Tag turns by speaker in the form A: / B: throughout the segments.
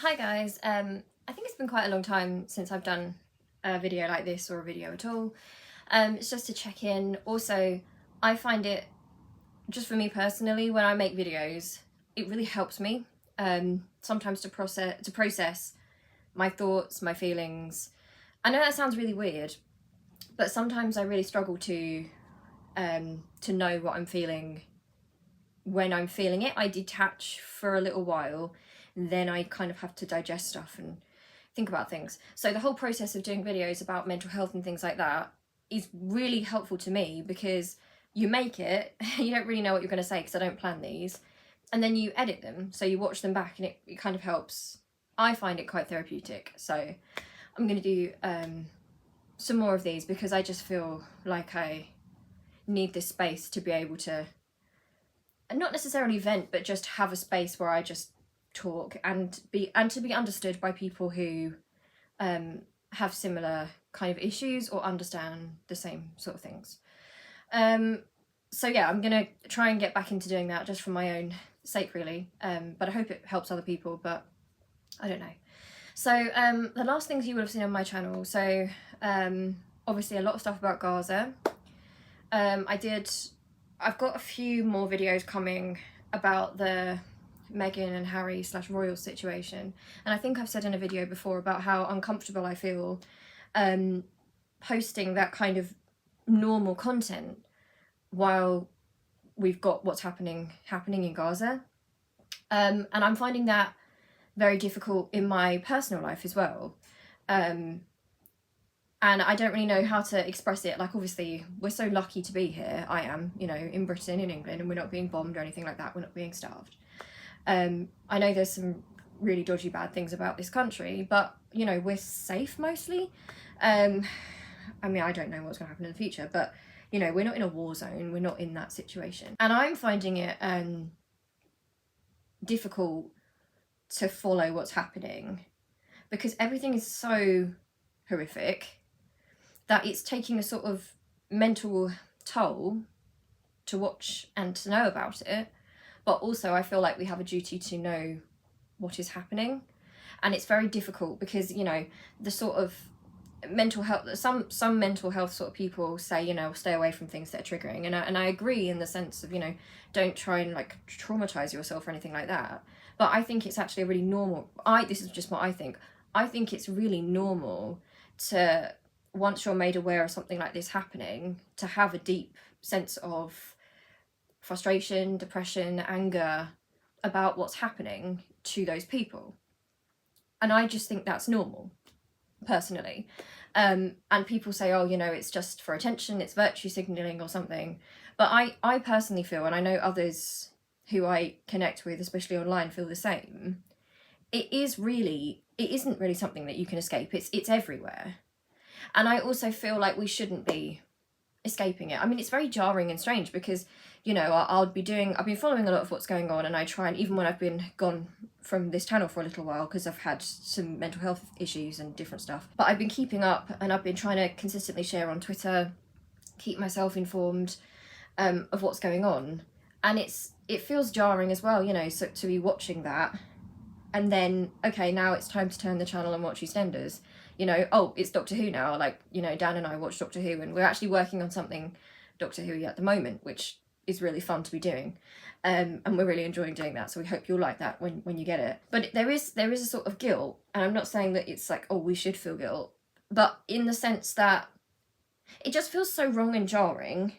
A: Hi guys, I think it's been quite a long time since I've done a video like this or a video at all. It's just to check in. Also, I find it, just for me personally, when I make videos, it really helps me sometimes to process my thoughts, my feelings. I know that sounds really weird, but sometimes I really struggle to know what I'm feeling when I'm feeling it. I detach for a little while, and then I kind of have to digest stuff and think about things. So the whole process of doing videos about mental health and things like that is really helpful to me, because you make it, you don't really know what you're going to say because I don't plan these, and then you edit them, so you watch them back, and it kind of helps. I find it quite therapeutic, so I'm going to do some more of these because I just feel like I need this space to be able to, not necessarily vent, but just have a space where I just talk and to be understood by people who have similar kind of issues or understand the same sort of things. So yeah, I'm gonna try and get back into doing that just for my own sake, really. But I hope it helps other people, but I don't know. So the last things you would have seen on my channel, so obviously a lot of stuff about Gaza. I've got a few more videos coming about the Meghan and Harry / royal situation, and I think I've said in a video before about how uncomfortable I feel posting that kind of normal content while we've got what's happening in Gaza, and I'm finding that very difficult in my personal life as well. And I don't really know how to express it. Like, obviously, we're so lucky to be here. I am, you know, in Britain, in England, and we're not being bombed or anything like that. We're not being starved. I know there's some really dodgy bad things about this country, but, you know, we're safe mostly. I mean, I don't know what's going to happen in the future, but, you know, we're not in a war zone. We're not in that situation. And I'm finding it difficult to follow what's happening because everything is so horrific that it's taking a sort of mental toll to watch and to know about it. But also I feel like we have a duty to know what is happening. And it's very difficult because, you know, the sort of mental health, some mental health sort of people say, you know, stay away from things that are triggering. And I agree in the sense of, you know, don't try and like traumatize yourself or anything like that. But I think it's actually a really normal, this is just what I think it's really normal to, once you're made aware of something like this happening, to have a deep sense of frustration, depression, anger about what's happening to those people. And I just think that's normal, personally. And people say, oh, you know, it's just for attention, it's virtue signaling or something. But I personally feel, and I know others who I connect with, especially online, feel the same. It isn't really something that you can escape. It's everywhere. And I also feel like we shouldn't be escaping it. I mean, it's very jarring and strange because, you know, I've been following a lot of what's going on, and I try, and even when I've been gone from this channel for a little while because I've had some mental health issues and different stuff, but I've been keeping up, and I've been trying to consistently share on Twitter, keep myself informed of what's going on. And it feels jarring as well, you know, so to be watching that, and then, okay, now it's time to turn the channel and watch EastEnders. You know, oh, it's Doctor Who now. Like, you know, Dan and I watch Doctor Who, and we're actually working on something Doctor Who at the moment, which is really fun to be doing. And we're really enjoying doing that, so we hope you'll like that when you get it. But there is a sort of guilt, and I'm not saying that it's like, oh, we should feel guilt, but in the sense that it just feels so wrong and jarring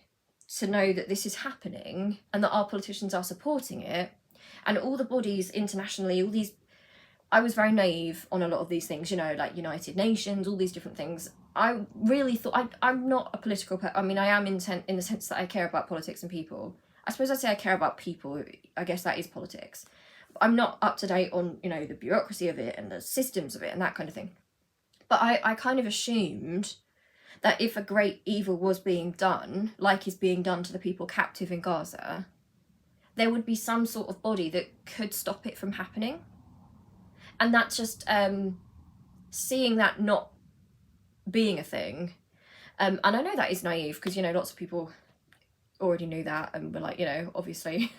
A: to know that this is happening and that our politicians are supporting it, and all the bodies internationally, all these, I was very naive on a lot of these things, you know, like United Nations, all these different things. I really thought, I'm not a political person. I mean, I am in the sense that I care about politics and people. I suppose I'd say I care about people. I guess that is politics. I'm not up to date on, you know, the bureaucracy of it and the systems of it and that kind of thing. But I kind of assumed that if a great evil was being done, like is being done to the people captive in Gaza, there would be some sort of body that could stop it from happening. And that's just seeing that not being a thing. And I know that is naive because, you know, lots of people already knew that and were like, you know, obviously.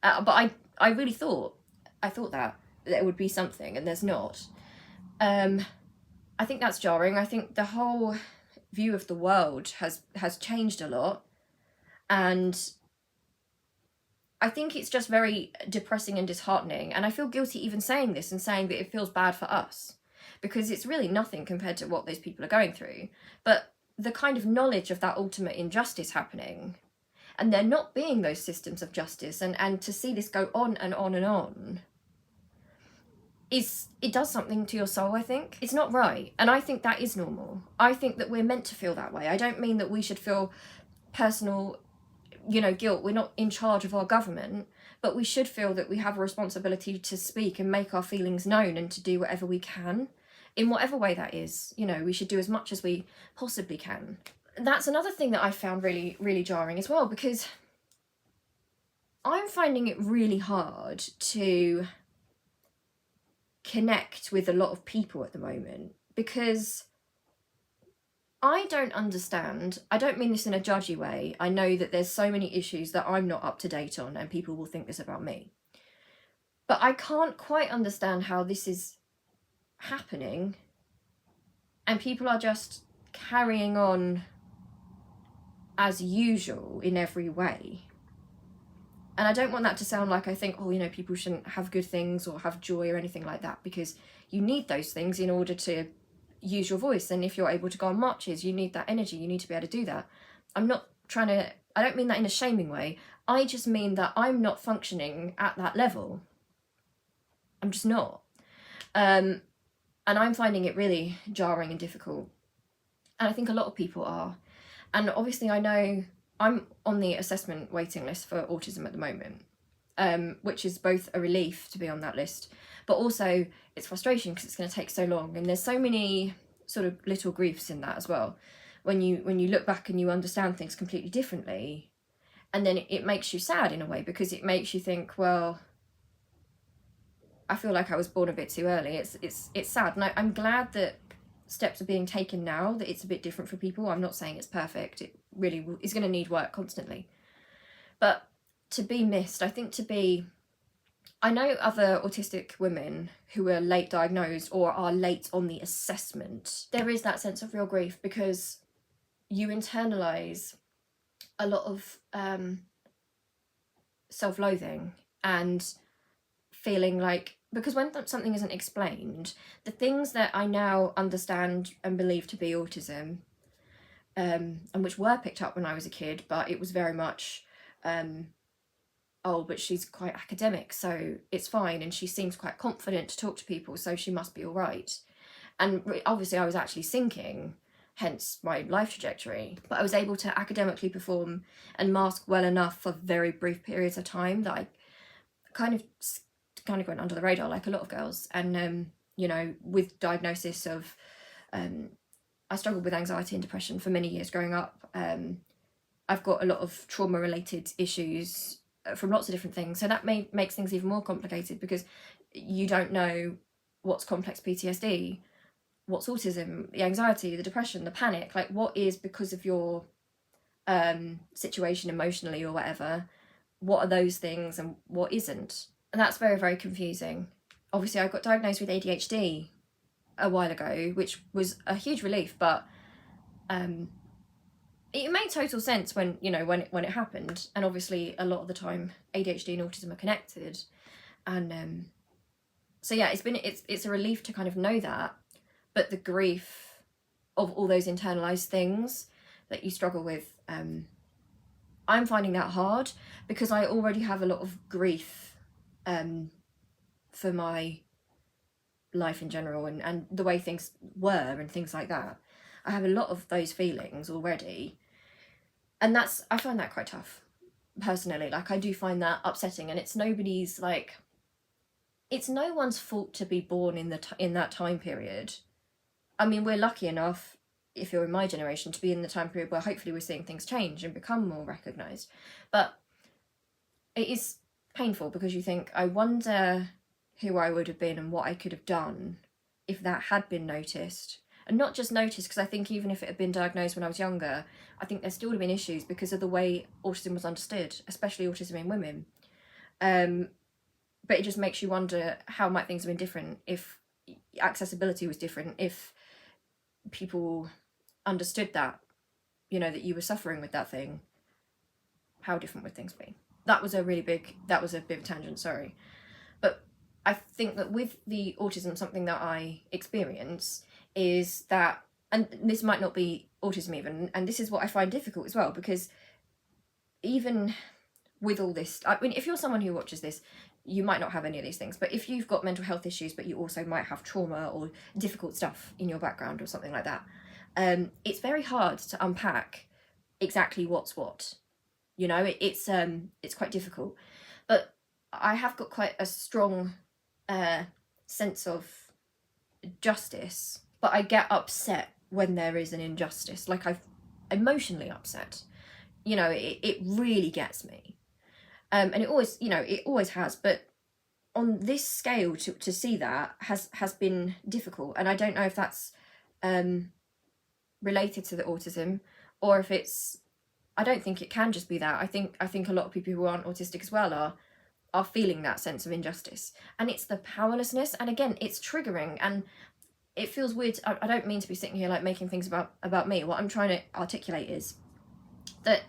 A: But I really thought that. there would be something, and there's not. I think that's jarring. I think the whole view of the world has changed a lot, and I think it's just very depressing and disheartening, and I feel guilty even saying this and saying that it feels bad for us, because it's really nothing compared to what those people are going through. But the kind of knowledge of that ultimate injustice happening, and there not being those systems of justice, and to see this go on and on and on, it does something to your soul, I think. It's not right, and I think that is normal. I think that we're meant to feel that way. I don't mean that we should feel personal, guilt. We're not in charge of our government, but we should feel that we have a responsibility to speak and make our feelings known and to do whatever we can, in whatever way that is. We should do as much as we possibly can. That's another thing that I found really, really jarring as well, because I'm finding it really hard to connect with a lot of people at the moment, because I don't understand. I don't mean this in a judgy way. I know that there's so many issues that I'm not up to date on, and people will think this about me. But I can't quite understand how this is happening, and people are just carrying on as usual in every way. And I don't want that to sound like I think, people shouldn't have good things or have joy or anything like that, because you need those things in order to use your voice. And if you're able to go on marches, you need that energy, you need to be able to do that. I don't mean that in a shaming way. I just mean that I'm not functioning at that level. I'm just not. And I'm finding it really jarring and difficult. And I think a lot of people are. And obviously I know I'm on the assessment waiting list for autism at the moment, which is both a relief to be on that list, but also it's frustration because it's going to take so long, and there's so many sort of little griefs in that as well. When you look back and you understand things completely differently, and then it makes you sad in a way, because it makes you think, well, I feel like I was born a bit too early. It's sad, and I'm glad that steps are being taken now, that it's a bit different for people. I'm not saying it's perfect. It really is going to need work constantly. But to be missed, I know other autistic women who are late diagnosed or are late on the assessment. There is that sense of real grief, because you internalise a lot of self-loathing and feeling like, because when something isn't explained, the things that I now understand and believe to be autism, and which were picked up when I was a kid, but it was very much, but she's quite academic, so it's fine, and she seems quite confident to talk to people, so she must be all right. And obviously I was actually sinking, hence my life trajectory, but I was able to academically perform and mask well enough for very brief periods of time that I kind of went under the radar, like a lot of girls. And with diagnosis of I struggled with anxiety and depression for many years growing up. I've got a lot of trauma related issues from lots of different things, so that makes things even more complicated, because you don't know what's complex PTSD, what's autism, the anxiety, the depression, the panic, like what is because of your situation emotionally or whatever, what are those things and what isn't. And that's very, very confusing. Obviously I got diagnosed with ADHD a while ago, which was a huge relief, but it made total sense when it happened. And obviously a lot of the time ADHD and autism are connected, and so yeah, it's a relief to kind of know that. But the grief of all those internalized things that you struggle with, I'm finding that hard, because I already have a lot of grief for my life in general, and the way things were and things like that. I have a lot of those feelings already, and I find that quite tough personally. Like, I do find that upsetting, and it's no one's fault to be born in that time period. I mean, we're lucky enough, if you're in my generation, to be in the time period where hopefully we're seeing things change and become more recognised. But it is painful, because you think, I wonder who I would have been and what I could have done if that had been noticed. And not just noticed, because I think even if it had been diagnosed when I was younger, I think there still would have been issues because of the way autism was understood, especially autism in women. but it just makes you wonder, how might things have been different if accessibility was different, if people understood that, you know, that you were suffering with that thing. How different would things be? That was a bit of a tangent, sorry. But I think that with the autism, something that I experience is that, and this might not be autism even, and this is what I find difficult as well, because even with all this, I mean, if you're someone who watches this, you might not have any of these things, but if you've got mental health issues, but you also might have trauma or difficult stuff in your background or something like that, it's very hard to unpack exactly what's what. You know, it's quite difficult. But I have got quite a strong sense of justice, but I get upset when there is an injustice. Like, I'm emotionally upset. You know, it really gets me. And it always, you know, it always has, but on this scale to see that has been difficult. And I don't know if that's related to the autism, or if it's, I don't think it can just be that. I think a lot of people who aren't autistic as well are feeling that sense of injustice, and it's the powerlessness, and again, it's triggering, and it feels weird. I don't mean to be sitting here like making things about me. What I'm trying to articulate is that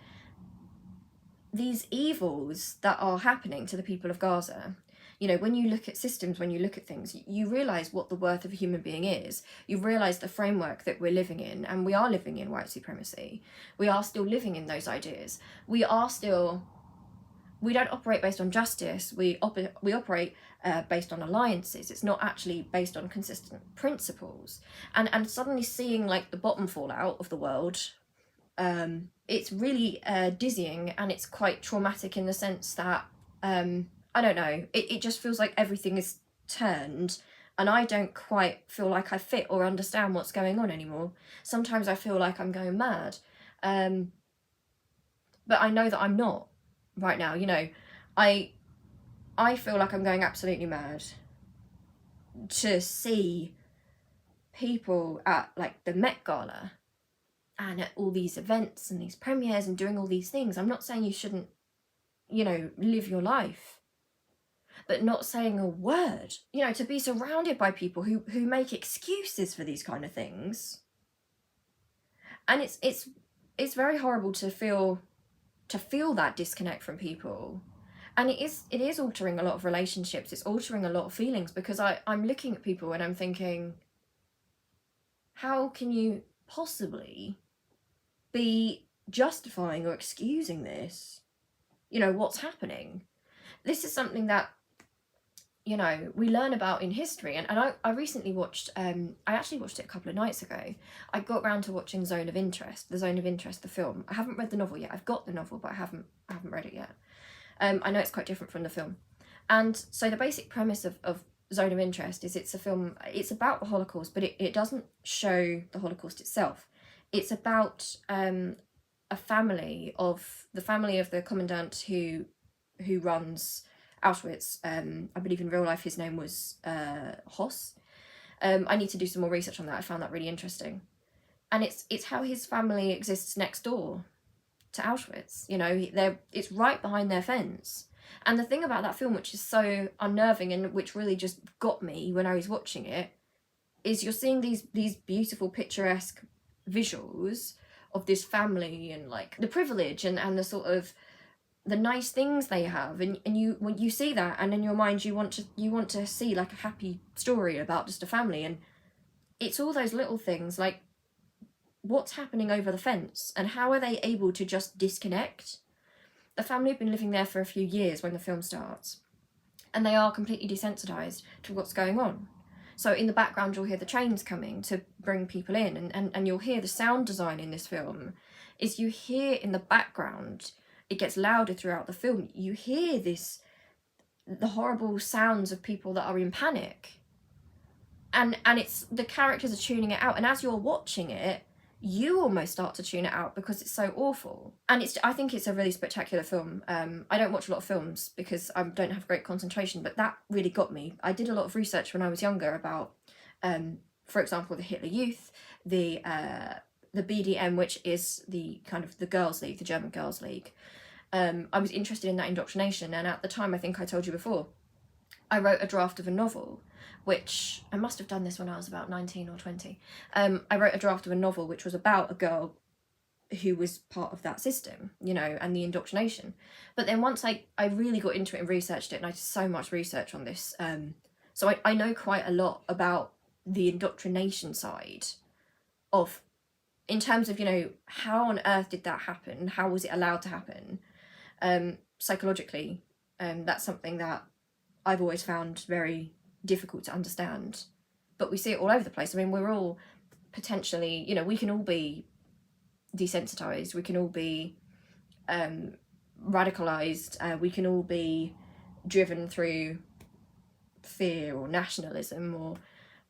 A: these evils that are happening to the people of Gaza, you know, when you look at systems, when you look at things, you realise what the worth of a human being is. You realise the framework that we're living in, and we are living in white supremacy. We are still living in those ideas. We don't operate based on justice. We operate based on alliances. It's not actually based on consistent principles. And suddenly seeing like the bottom fall out of the world, it's really dizzying, and it's quite traumatic in the sense that, I don't know, it just feels like everything is turned, and I don't quite feel like I fit or understand what's going on anymore. Sometimes I feel like I'm going mad, but I know that I'm not right now. You know, I feel like I'm going absolutely mad to see people at like the Met Gala and at all these events and these premieres and doing all these things. I'm not saying you shouldn't, you know, live your life, but not saying a word. You know, to be surrounded by people who make excuses for these kind of things. And it's very horrible to feel that disconnect from people. And it is altering a lot of relationships. It's altering a lot of feelings, because I'm looking at people and I'm thinking, how can you possibly be justifying or excusing this? You know, what's happening? This is something that, you know, we learn about in history. And I recently watched, I actually watched it a couple of nights ago. I got round to watching The Zone of Interest, the film. I haven't read the novel yet. I've got the novel, but I haven't read it yet. I know it's quite different from the film. And so the basic premise of Zone of Interest is it's a film, it's about the Holocaust, but it doesn't show the Holocaust itself. It's about a family of the commandant who runs Auschwitz. I believe in real life his name was Hoss. I need to do some more research on that. I found that really interesting. And it's how his family exists next door to Auschwitz. You know, it's right behind their fence. And the thing about that film, which is so unnerving and which really just got me when I was watching it, is you're seeing these beautiful picturesque visuals of this family and like the privilege and the sort of the nice things they have, and you, when you see that, and in your mind you want to see like a happy story about just a family, and it's all those little things like what's happening over the fence and how are they able to just disconnect. The family have been living there for a few years when the film starts, and they are completely desensitized to what's going on. So in the background you'll hear the trains coming to bring people in, and you'll hear the sound design in this film is you hear in the background, it gets louder throughout the film, you hear the horrible sounds of people that are in panic, and it's the characters are tuning it out, and as you're watching it you almost start to tune it out because it's so awful. And I think it's a really spectacular film. I don't watch a lot of films because I don't have great concentration, but that really got me. I did a lot of research when I was younger about, for example, the Hitler Youth, the BDM, which is the kind of the girls' league, the German girls' league. I was interested in that indoctrination, and at the time, I think I told you before, I wrote a draft of a novel, which I must have done this when I was about 19 or 20. I wrote a draft of a novel which was about a girl who was part of that system, you know, and the indoctrination. But then once I really got into it and researched it, and I did so much research on this, so I know quite a lot about the indoctrination side of, in terms of, you know, how on earth did that happen? How was it allowed to happen? Psychologically, that's something that I've always found very difficult to understand. But we see it all over the place. I mean, we're all potentially, you know, we can all be desensitized, we can all be radicalized, we can all be driven through fear or nationalism or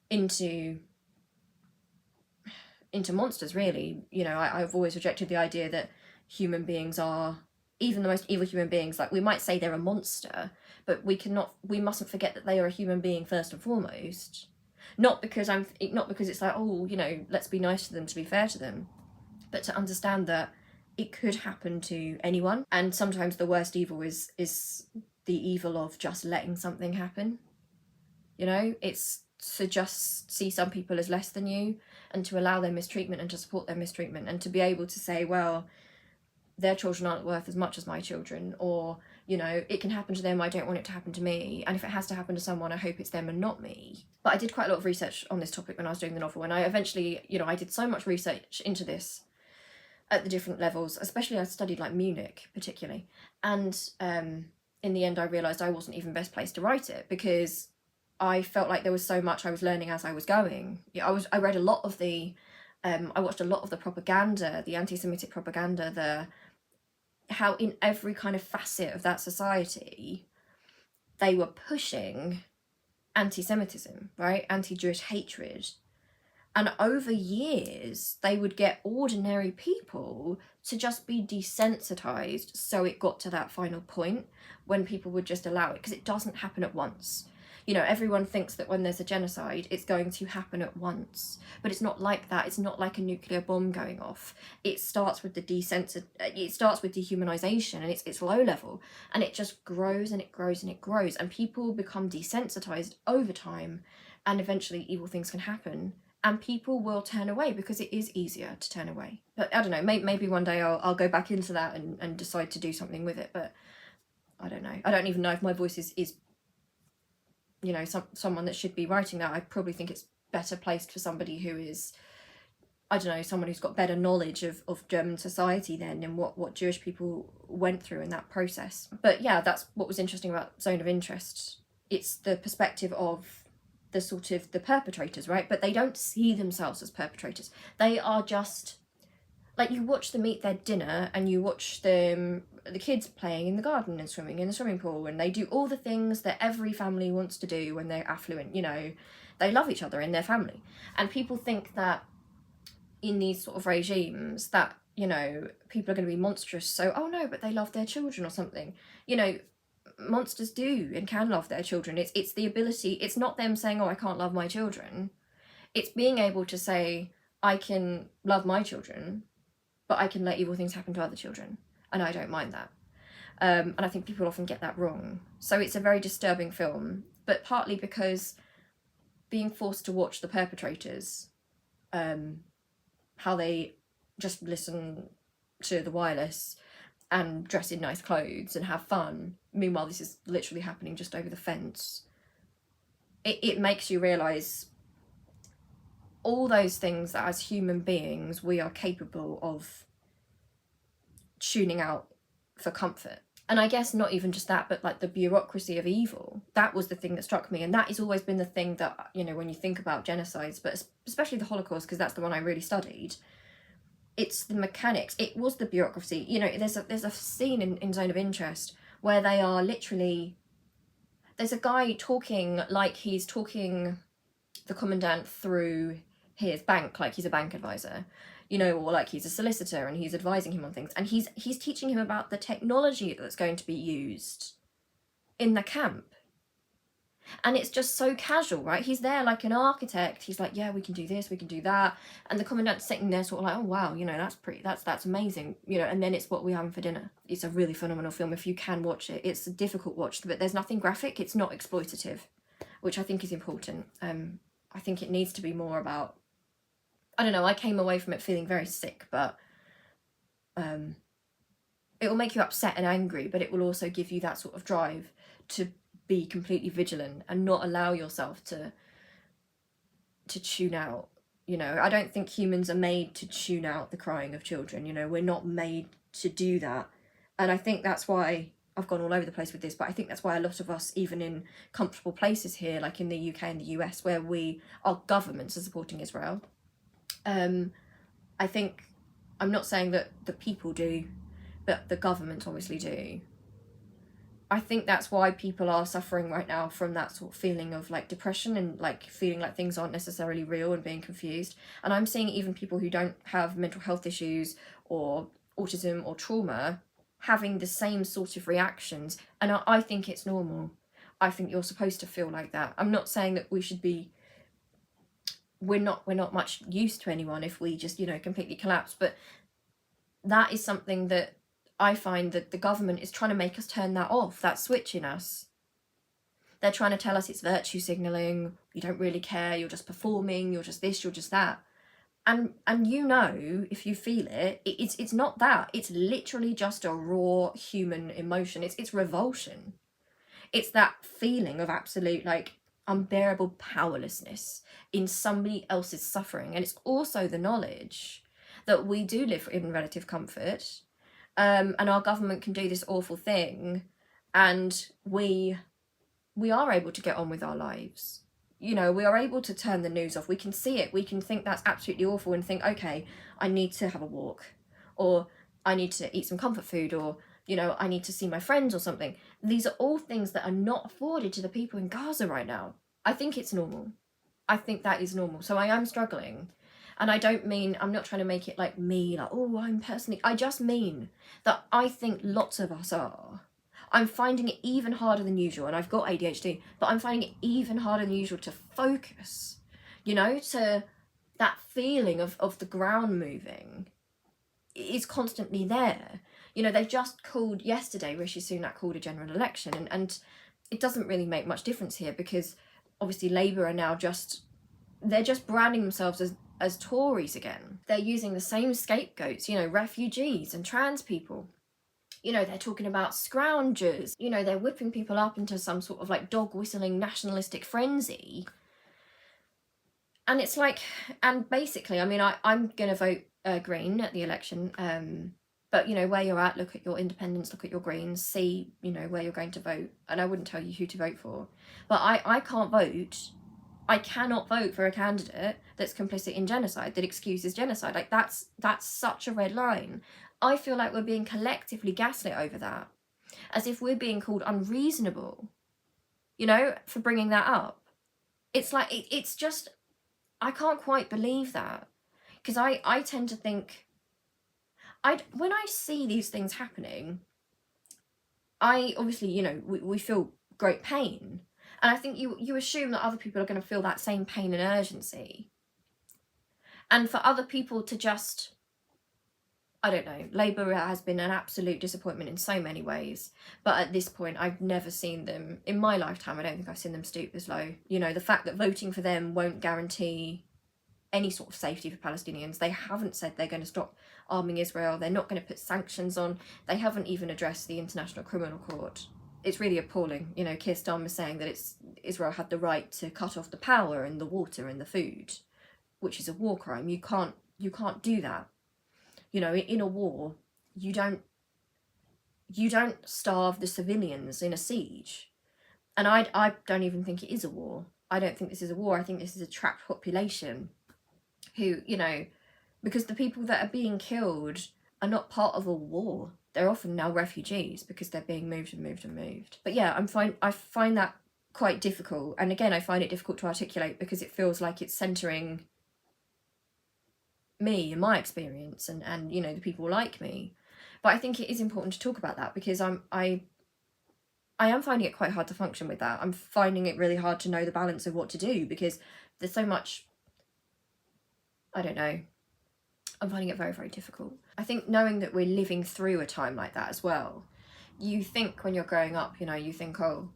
A: into monsters, really. You know, I've always rejected the idea that human beings are, even the most evil human beings, like, we might say they're a monster, but we mustn't forget that they are a human being first and foremost. Not because it's like, oh, you know, let's be nice to them to be fair to them, but to understand that it could happen to anyone, and sometimes the worst evil is the evil of just letting something happen. You know, it's to just see some people as less than you, and to allow their mistreatment and to support their mistreatment, and to be able to say, well, their children aren't worth as much as my children, or, you know, it can happen to them, I don't want it to happen to me, and if it has to happen to someone, I hope it's them and not me. But I did quite a lot of research on this topic when I was doing the novel, and I eventually, you know, I did so much research into this at the different levels, especially I studied like Munich particularly, and in the end I realised I wasn't even best placed to write it, because I felt like there was so much I was learning as I was going. Yeah, I read a lot of the I watched a lot of the propaganda, the anti-Semitic propaganda, how in every kind of facet of that society they were pushing anti-Semitism, right? Anti-Jewish hatred. And over years, they would get ordinary people to just be desensitized, so it got to that final point when people would just allow it, because it doesn't happen at once. You know, everyone thinks that when there's a genocide, it's going to happen at once, but it's not like that. It's not like a nuclear bomb going off. It starts with it starts with dehumanization, and it's low level, and it just grows and it grows and it grows, and people become desensitized over time, and eventually evil things can happen. And people will turn away because it is easier to turn away. But I don't know, maybe one day I'll go back into that and decide to do something with it. But I don't know. I don't even know if my voice is you know, someone that should be writing that. I probably think it's better placed for somebody who is, I don't know, someone who's got better knowledge of German society then, and what Jewish people went through in that process. But yeah, that's what was interesting about Zone of Interest. It's the perspective of the sort of the perpetrators, right? But they don't see themselves as perpetrators. They are just, like, you watch them eat their dinner, and you watch them, the kids playing in the garden and swimming in the swimming pool, and they do all the things that every family wants to do when they're affluent. You know, they love each other in their family. And people think that in these sort of regimes that, you know, people are going to be monstrous, so, oh no, but they love their children or something. You know, monsters do and can love their children. It's the ability, it's not them saying, oh, I can't love my children. It's being able to say, I can love my children, but I can let evil things happen to other children, and I don't mind that. And I think people often get that wrong. So it's a very disturbing film, but partly because being forced to watch the perpetrators, how they just listen to the wireless and dress in nice clothes and have fun. Meanwhile, this is literally happening just over the fence. It makes you realise all those things that as human beings we are capable of tuning out for comfort. And I guess not even just that, but like the bureaucracy of evil. That was the thing that struck me, and that has always been the thing that, you know, when you think about genocides, but especially the Holocaust, because that's the one I really studied, it's the mechanics. It was the bureaucracy. You know, there's a scene in Zone of Interest where they are literally, there's a guy talking like he's talking the commandant through his bank, like he's a bank advisor, you know, or like he's a solicitor and he's advising him on things, and he's teaching him about the technology that's going to be used in the camp. And it's just so casual, right? He's there like an architect. He's like, yeah, we can do this, we can do that. And the commandant's sitting there sort of like, oh wow, you know, that's amazing, you know. And then it's what we having for dinner. It's a really phenomenal film if you can watch it. It's a difficult watch, but there's nothing graphic. It's not exploitative, which I think is important. I think it needs to be more about, I don't know, I came away from it feeling very sick, but it will make you upset and angry, but it will also give you that sort of drive to be completely vigilant and not allow yourself to tune out. You know, I don't think humans are made to tune out the crying of children. You know, we're not made to do that. And I think that's why I've gone all over the place with this, but I think that's why a lot of us, even in comfortable places here, like in the UK and the US, where our governments are supporting Israel, I think, I'm not saying that the people do, but the government obviously do. I think that's why people are suffering right now from that sort of feeling of like depression and like feeling like things aren't necessarily real and being confused. And I'm seeing even people who don't have mental health issues or autism or trauma having the same sort of reactions. And I think it's normal. I think you're supposed to feel like that. I'm not saying that we should be, we're not much use to anyone if we just, you know, completely collapse, but that is something that I find that the government is trying to make us turn that off, that switch in us. They're trying to tell us it's virtue signalling, you don't really care, you're just performing, you're just this, you're just that. And you know, if you feel it, it's not that. It's literally just a raw human emotion. It's revulsion. It's that feeling of absolute, like, unbearable powerlessness in somebody else's suffering. And it's also the knowledge that we do live in relative comfort, and our government can do this awful thing, and we are able to get on with our lives. You know, we are able to turn the news off. We can see it. We can think that's absolutely awful and think, okay, I need to have a walk, or I need to eat some comfort food, or, you know, I need to see my friends or something. These are all things that are not afforded to the people in Gaza right now. I think it's normal. I think that is normal. So I am struggling. And I don't mean, I'm not trying to make it like me, like, oh, I'm personally, I just mean that I think lots of us are. I'm finding it even harder than usual, and I've got ADHD, but I'm finding it even harder than usual to focus, you know, to that feeling of the ground moving is constantly there. You know, they've just called yesterday, Rishi Sunak called a general election, and it doesn't really make much difference here because obviously Labour are now they're just branding themselves as Tories again. They're using the same scapegoats, you know, refugees and trans people. You know, they're talking about scroungers. You know, they're whipping people up into some sort of like dog whistling nationalistic frenzy. And it's like, and basically, I mean, I'm going to vote Green at the election. But, you know, where you're at, look at your independents, look at your Greens, see, you know, where you're going to vote. And I wouldn't tell you who to vote for. But I can't vote. I cannot vote for a candidate that's complicit in genocide, that excuses genocide. Like, that's such a red line. I feel like we're being collectively gaslit over that, as if we're being called unreasonable, you know, for bringing that up. It's like, it's just, I can't quite believe that, because I tend to think, when I see these things happening, I obviously, you know, we feel great pain. And I think you assume that other people are going to feel that same pain and urgency. And for other people to just, I don't know, Labour has been an absolute disappointment in so many ways. But at this point, I've never seen them, in my lifetime, I don't think I've seen them stoop this low. You know, the fact that voting for them won't guarantee any sort of safety for Palestinians. They haven't said they're going to stop arming Israel. They're not going to put sanctions on. They haven't even addressed the International Criminal Court. It's really appalling. You know, Keir Starmer was saying that Israel had the right to cut off the power and the water and the food, which is a war crime. You can't do that. You know, in a war, you don't starve the civilians in a siege. And I don't even think it is a war. I don't think this is a war. I think this is a trapped population who, you know, because the people that are being killed are not part of a war. They're often now refugees because they're being moved and moved and moved. But yeah, I find that quite difficult. And again, I find it difficult to articulate because it feels like it's centering me and my experience and you know, the people like me. But I think it is important to talk about that because I I am finding it quite hard to function with that. I'm finding it really hard to know the balance of what to do, because there's so much, I don't know, I'm finding it very, very difficult. I think knowing that we're living through a time like that as well, you think when you're growing up, you know, you think, oh,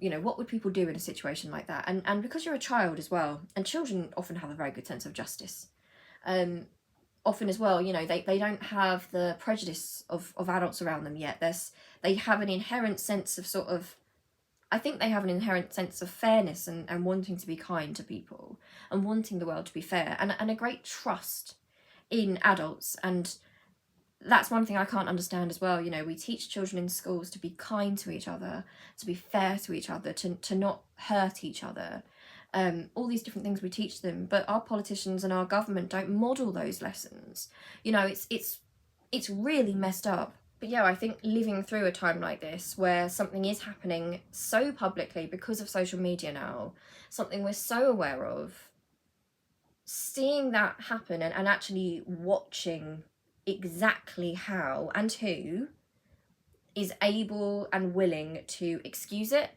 A: you know, what would people do in a situation like that? And because you're a child as well, and children often have a very good sense of justice. Often as well, you know, they don't have the prejudice of adults around them yet. They have an inherent sense of sort of, I think they have an inherent sense of fairness and wanting to be kind to people and wanting the world to be fair, and a great trust in adults. And that's one thing I can't understand as well. You know, we teach children in schools to be kind to each other, to be fair to each other, to not hurt each other. All these different things we teach them, but our politicians and our government don't model those lessons. You know, it's really messed up. But yeah, I think living through a time like this where something is happening so publicly because of social media now, something we're so aware of, seeing that happen and actually watching exactly how and who is able and willing to excuse it,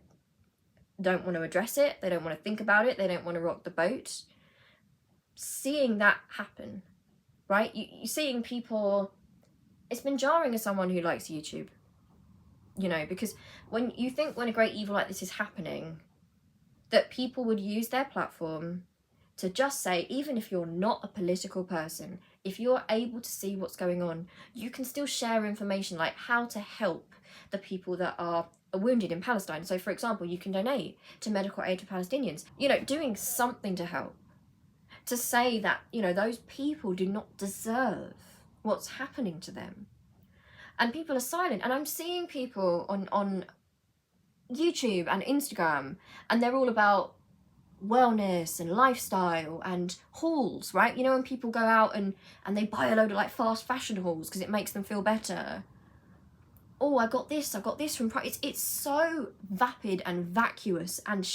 A: don't want to address it, they don't want to think about it, they don't want to rock the boat. Seeing that happen, right? You're seeing people, it's been jarring as someone who likes YouTube, you know, because when you think when a great evil like this is happening, that people would use their platform to just say, even if you're not a political person, if you're able to see what's going on, you can still share information like how to help the people that are wounded in Palestine. So for example, you can donate to medical aid to Palestinians, you know, doing something to help, to say that, you know, those people do not deserve what's happening to them. And people are silent. And I'm seeing people on YouTube and Instagram, and they're all about wellness and lifestyle and hauls, right? You know, when people go out and they buy a load of like fast fashion hauls because it makes them feel better. Oh, I got this from it's so vapid and vacuous, and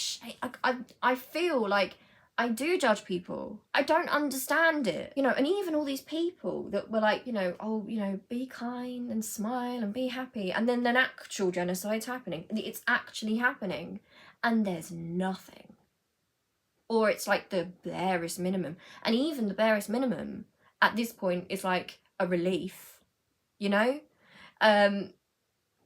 A: I feel like I do judge people. I don't understand it, you know. And even all these people that were like, you know, oh, you know, be kind and smile and be happy, and then an actual genocide's happening. It's actually happening, and there's nothing. Or it's like the barest minimum. And even the barest minimum at this point is like a relief, you know?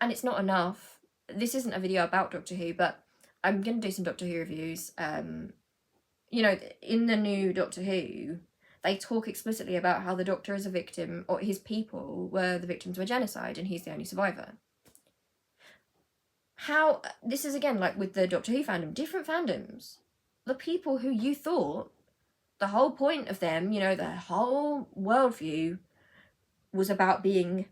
A: And it's not enough. This isn't a video about Doctor Who, but I'm going to do some Doctor Who reviews. You know, in the new Doctor Who, they talk explicitly about how the Doctor is a victim, or his people were the victims of a genocide, and he's the only survivor. How, this is again like with the Doctor Who fandom, different fandoms. The people who you thought the whole point of them, you know, their whole worldview was about being,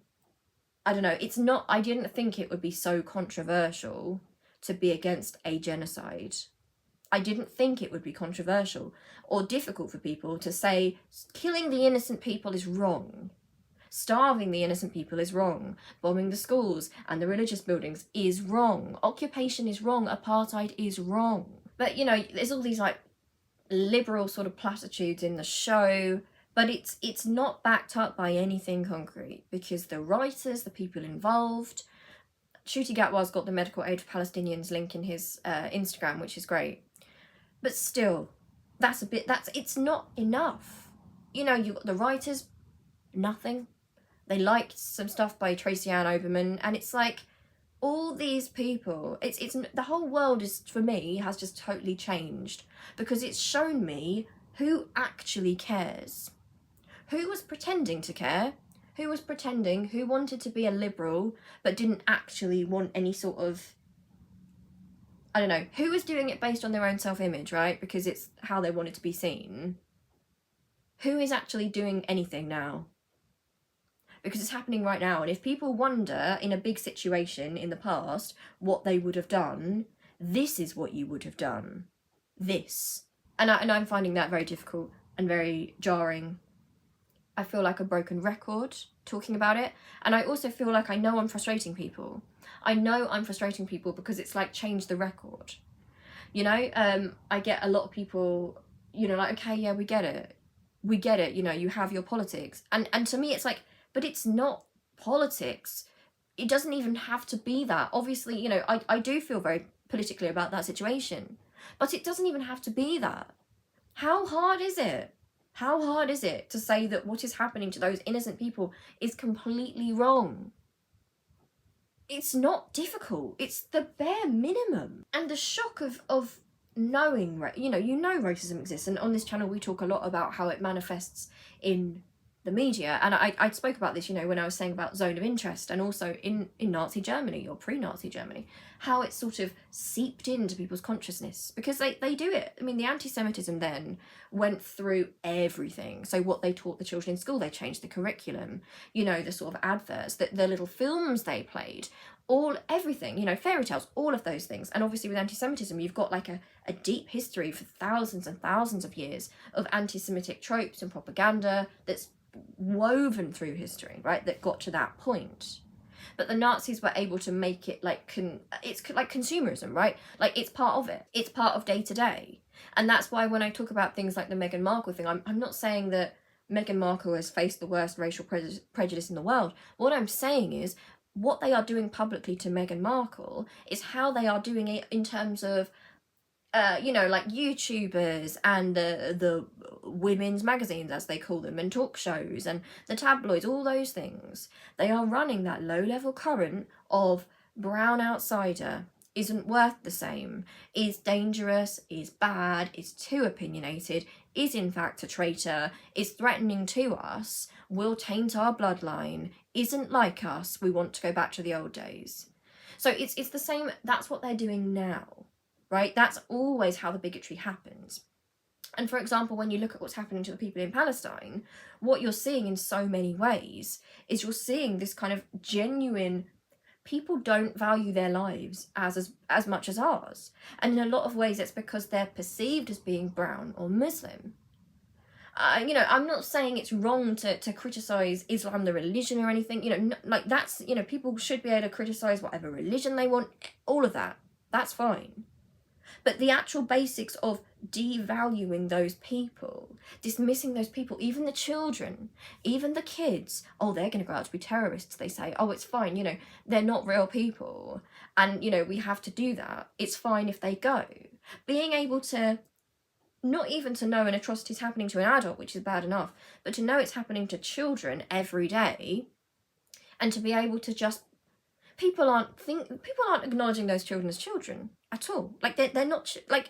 A: I don't know, it's not, I didn't think it would be so controversial to be against a genocide. I didn't think it would be controversial or difficult for people to say killing the innocent people is wrong. Starving the innocent people is wrong. Bombing the schools and the religious buildings is wrong. Occupation is wrong. Apartheid is wrong. But, you know, there's all these, like, liberal sort of platitudes in the show, but it's not backed up by anything concrete, because the writers, the people involved, Ncuti Gatwa's got the medical aid for Palestinians link in his Instagram, which is great. But still, it's not enough. You know, you've got the writers, nothing. They liked some stuff by Tracy Ann Oberman, and it's like, all these people, it's the whole world is, for me, has just totally changed, because it's shown me who actually cares, who was pretending to care, who was pretending, who wanted to be a liberal but didn't actually want any sort of, I don't know, who was doing it based on their own self-image, right, because it's how they wanted to be seen. Who is actually doing anything now? Because it's happening right now. And if people wonder in a big situation in the past what they would have done, this is what you would have done. This. And I'm finding that very difficult and very jarring. I feel like a broken record talking about it. And I also feel like I know I'm frustrating people. I know I'm frustrating people because it's like, change the record. You know, I get a lot of people, you know, like, okay, yeah, we get it. We get it, you know, you have your politics. And to me it's like, but it's not politics. it doesn't even have to be that. Obviously, you know, I do feel very politically about that situation, but it doesn't even have to be that. How hard is it? How hard is it to say that what is happening to those innocent people is completely wrong? It's not difficult. It's the bare minimum. And the shock of knowing, you know racism exists, and on this channel we talk a lot about how it manifests in the media, and I spoke about this, you know, when I was saying about zone of interest, and also in Nazi Germany or pre-Nazi Germany, how it sort of seeped into people's consciousness, because they do it. I mean, the anti-Semitism then went through everything. So what they taught the children in school, they changed the curriculum, you know, the sort of adverts, the little films they played, everything, you know, fairy tales, all of those things. And obviously with anti-Semitism, you've got like a deep history for thousands and thousands of years of anti-Semitic tropes and propaganda that's woven through history, right, that got to that point. But the Nazis were able to make it like it's like consumerism, right? Like it's part of it. It's part of day to day. And that's why when I talk about things like the Meghan Markle thing, I'm not saying that Meghan Markle has faced the worst racial prejudice in the world. What I'm saying is what they are doing publicly to Meghan Markle is how they are doing it in terms of you know, like YouTubers and the women's magazines, as they call them, and talk shows and the tabloids, all those things. They are running that low-level current of brown outsider isn't worth the same, is dangerous, is bad, is too opinionated, is in fact a traitor, is threatening to us, will taint our bloodline, isn't like us, we want to go back to the old days. So it's the same. That's what they're doing now. Right? That's always how the bigotry happens. And for example, when you look at what's happening to the people in Palestine, what you're seeing in so many ways is you're seeing this kind of genuine, people don't value their lives as much as ours. And in a lot of ways, it's because they're perceived as being brown or Muslim. You know, I'm not saying it's wrong to criticize Islam, the religion, or anything, you know, like that's, you know, people should be able to criticize whatever religion they want, all of that. That's fine. But the actual basics of devaluing those people, dismissing those people, even the children, even the kids, oh, they're going to grow out to be terrorists, they say, oh, it's fine, you know, they're not real people, and, you know, we have to do that, it's fine if they go. Being able to, not even to know an atrocity is happening to an adult, which is bad enough, but to know it's happening to children every day, and to be able to just, people aren't acknowledging those children as children at all. Like they're not like,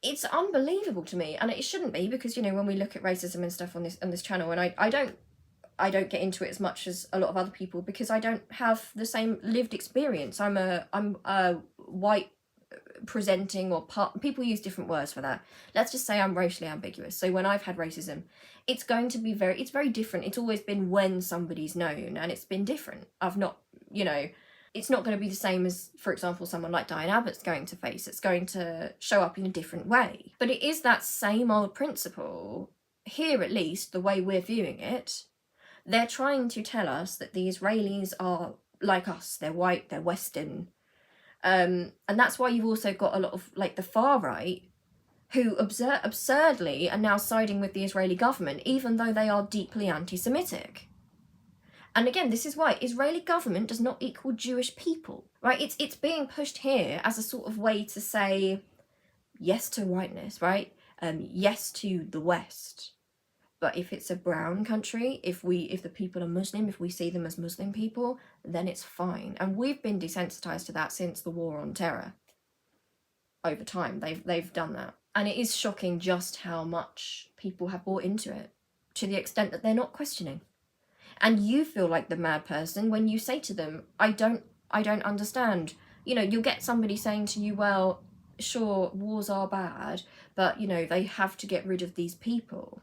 A: it's unbelievable to me, and it shouldn't be, because, you know, when we look at racism and stuff on this channel, and I don't get into it as much as a lot of other people, because I don't have the same lived experience. I'm a white presenting, or people use different words for that. Let's just say I'm racially ambiguous. So when I've had racism, it's going to be it's very different. It's always been when somebody's known, and it's been different. I've not, you know, it's not going to be the same as, for example, someone like Diane Abbott's going to face. It's going to show up in a different way. But it is that same old principle, here at least, the way we're viewing it. They're trying to tell us that the Israelis are like us, they're white, they're Western. And that's why you've also got a lot of, like, the far right, who absurdly are now siding with the Israeli government, even though they are deeply anti-Semitic. And again, this is why Israeli government does not equal Jewish people, right? It's being pushed here as a sort of way to say yes to whiteness, right? Yes to the West. But if it's a brown country, if the people are Muslim, if we see them as Muslim people, then it's fine. And we've been desensitized to that since the War on Terror. Over time, they've done that. And it is shocking just how much people have bought into it, to the extent that they're not questioning. And you feel like the mad person when you say to them, I don't understand. You know, you'll get somebody saying to you, well, sure, wars are bad, but, you know, they have to get rid of these people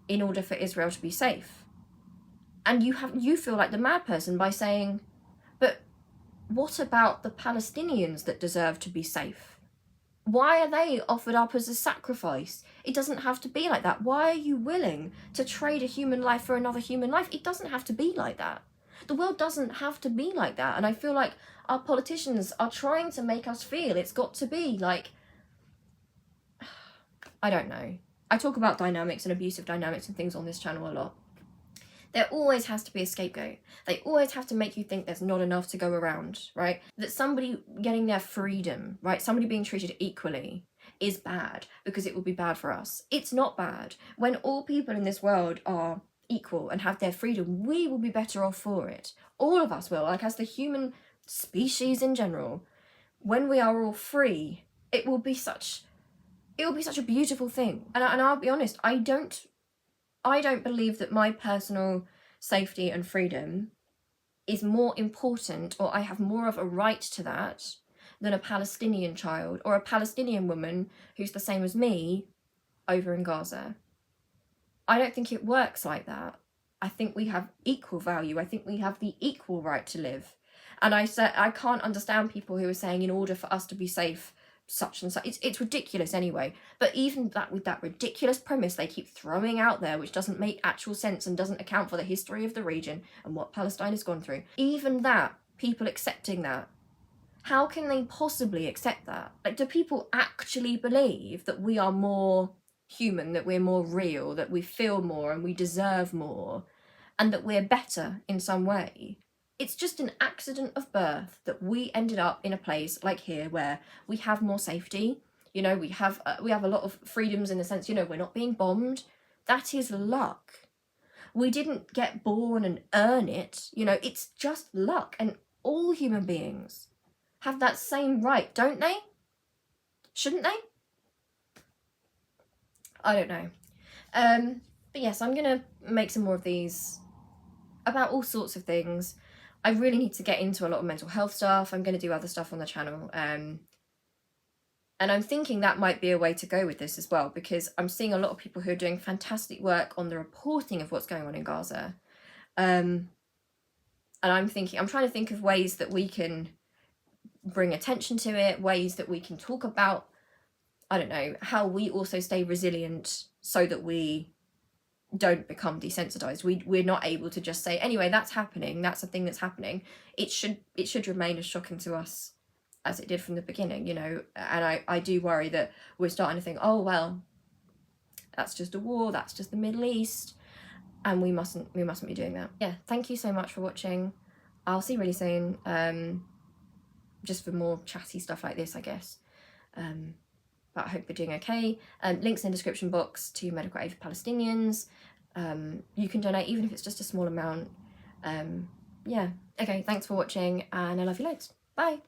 A: in order for Israel to be safe. And you feel like the mad person by saying, but what about the Palestinians that deserve to be safe? Why are they offered up as a sacrifice? It doesn't have to be like that. Why are you willing to trade a human life for another human life? It doesn't have to be like that. The world doesn't have to be like that. And I feel like our politicians are trying to make us feel it's got to be like, I don't know. I talk about dynamics and abusive dynamics and things on this channel a lot. There always has to be a scapegoat. They always have to make you think there's not enough to go around, right? That somebody getting their freedom, right? Somebody being treated equally is bad because it will be bad for us. It's not bad. When all people in this world are equal and have their freedom, we will be better off for it. All of us will, like as the human species in general. When we are all free, it will be such a beautiful thing. And I'll be honest, I don't believe that my personal safety and freedom is more important, or I have more of a right to that, than a Palestinian child or a Palestinian woman who's the same as me over in Gaza. I don't think it works like that. I think we have equal value. I think we have the equal right to live. And I can't understand people who are saying in order for us to be safe, such and such. It's ridiculous anyway. But even that, with that ridiculous premise they keep throwing out there, which doesn't make actual sense and doesn't account for the history of the region and what Palestine has gone through, even that, people accepting that, how can they possibly accept that? Like, do people actually believe that we are more human, that we're more real, that we feel more and we deserve more, and that we're better in some way? It's just an accident of birth that we ended up in a place like here where we have more safety. You know, we have a lot of freedoms in the sense, you know, we're not being bombed. That is luck. We didn't get born and earn it. You know, it's just luck. And all human beings have that same right, don't they? Shouldn't they? I don't know. But yes, I'm going to make some more of these about all sorts of things. I really need to get into a lot of mental health stuff. I'm going to do other stuff on the channel. And I'm thinking that might be a way to go with this as well, because I'm seeing a lot of people who are doing fantastic work on the reporting of what's going on in Gaza. And I'm trying to think of ways that we can bring attention to it, ways that we can talk about, I don't know, how we also stay resilient so that we don't become desensitized. We're not able to just say, anyway, that's happening, that's a thing that's happening. It should remain as shocking to us as it did from the beginning, you know. And I do worry that we're starting to think, oh well, that's just a war, that's just the Middle East, and we mustn't be doing that. Yeah, thank you so much for watching. I'll see you really soon, just for more chatty stuff like this, I guess. But I hope you're doing okay. Links in the description box to medical aid for Palestinians. You can donate even if it's just a small amount. Yeah, okay, thanks for watching and I love you loads. Bye.